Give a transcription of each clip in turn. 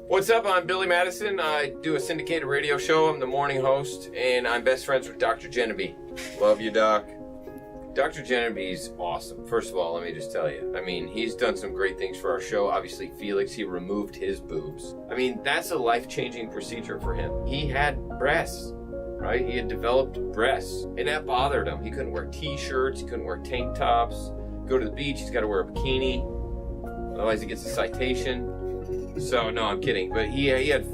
What's up? I'm Billy Madison. I do a syndicated radio show. I'm the morning host, and I'm best friends with Dr. Jeneby. Love you, Doc. Dr. Jeneby's awesome. First of all, let me just tell you. I mean, he's done some great things for our show. Obviously, Felix, he removed his boobs. I mean, that's a life-changing procedure for him. He had breasts, right? He had developed breasts, and that bothered him. He couldn't wear t-shirts. He couldn't wear tank tops. Go to the beach, he's got to wear a bikini. Otherwise, he gets a citation. So, no, I'm kidding. But he had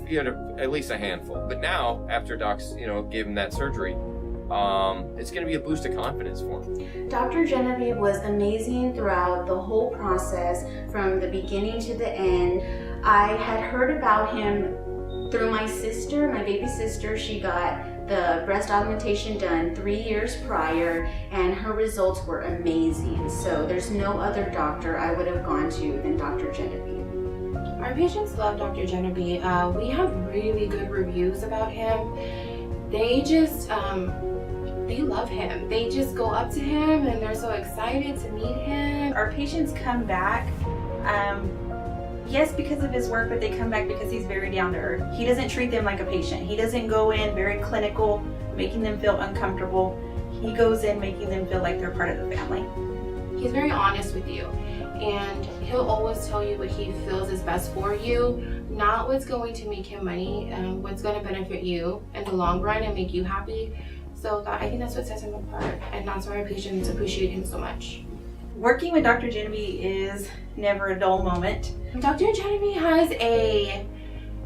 at least a handful. But now, after Doc's, gave him that surgery, it's going to be a boost of confidence for him. Dr. Jeneby was amazing throughout the whole process, from the beginning to the end. I had heard about him through my sister, my baby sister. She got the breast augmentation done 3 years prior, and her results were amazing. So there's no other doctor I would have gone to than Dr. Jeneby. Our patients love Dr. Jeneby. We have really good reviews about him. They just, they love him. They just go up to him and they're so excited to meet him. Our patients come back, yes, because of his work, but they come back because he's very down to earth. He doesn't treat them like a patient. He doesn't go in very clinical, making them feel uncomfortable. He goes in making them feel like they're part of the family. He's very honest with you, and he'll always tell you what he feels is best for you, not what's going to make him money, what's going to benefit you in the long run and make you happy. So I think that's what sets him apart, and that's why our patients appreciate him so much. Working with Dr. Jeneby is never a dull moment. Dr. Jeneby has a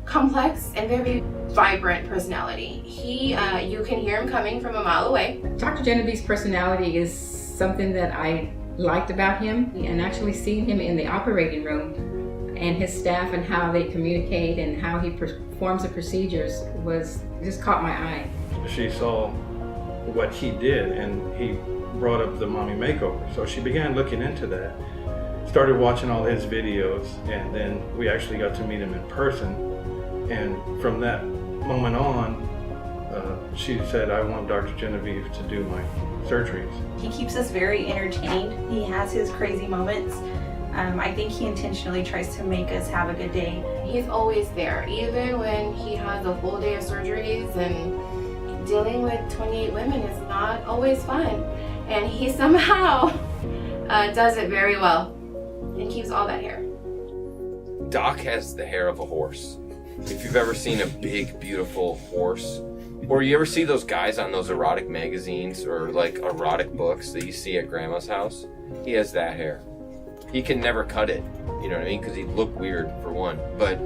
complex and very vibrant personality. You can hear him coming from a mile away. Dr. Jeneby's personality is something that I liked about him, and actually seeing him in the operating room and his staff and how they communicate and how he performs the procedures just caught my eye. She saw what he did and he brought up the mommy makeover. So she began looking into that, started watching all his videos, and then we actually got to meet him in person. And from that moment on, she said, I want Dr. Jeneby to do my surgeries. He keeps us very entertained. He has his crazy moments. I think he intentionally tries to make us have a good day. He's always there, even when he has a full day of surgeries, and dealing with 28 women is not always fun. And he somehow does it very well and keeps all that hair. Doc has the hair of a horse. If you've ever seen a big, beautiful horse, or you ever see those guys on those erotic magazines or like erotic books that you see at grandma's house, he has that hair. He can never cut it, you know what I mean? Because he'd look weird for one. But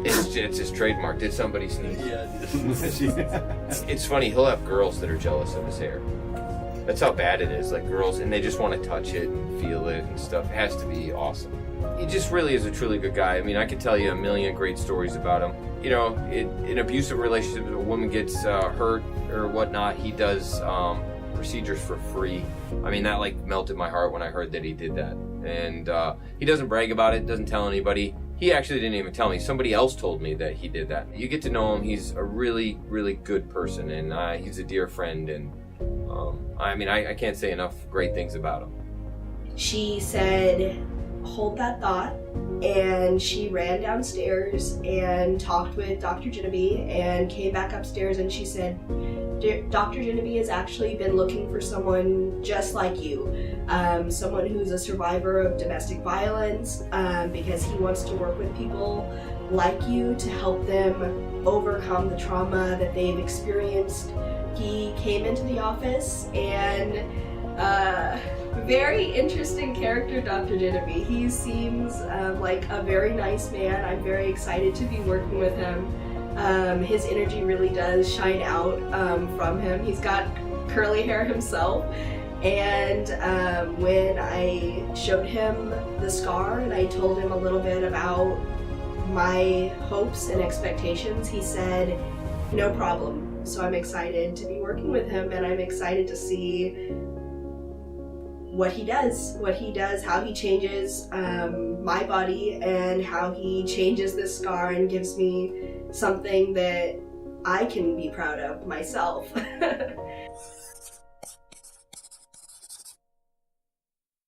it's his trademark. Did somebody sneeze? Yeah. It's funny, he'll have girls that are jealous of his hair. That's how bad it is. Like girls, and they just want to touch it and feel it and stuff. It has to be awesome. He just really is a truly good guy. I mean, I could tell you a million great stories about him. In abusive relationships, if a woman gets hurt or whatnot, he does procedures for free. I mean, that like melted my heart when I heard that he did that. And he doesn't brag about it, doesn't tell anybody. He actually didn't even tell me. Somebody else told me that he did that. You get to know him. He's a really, really good person, and he's a dear friend. And I can't say enough great things about him. She said, hold that thought, and she ran downstairs and talked with Dr. Jeneby and came back upstairs, and she said, Dr. Jeneby has actually been looking for someone just like you, someone who's a survivor of domestic violence, because he wants to work with people like you to help them overcome the trauma that they've experienced. He came into the office, and very interesting character, Dr. Jeneby. He seems like a very nice man. I'm very excited to be working with him. His energy really does shine out from him. He's got curly hair himself, and when I showed him the scar and I told him a little bit about my hopes and expectations, he said, no problem. So I'm excited to be working with him, and I'm excited to see what he does, how he changes my body, and how he changes this scar and gives me something that I can be proud of myself.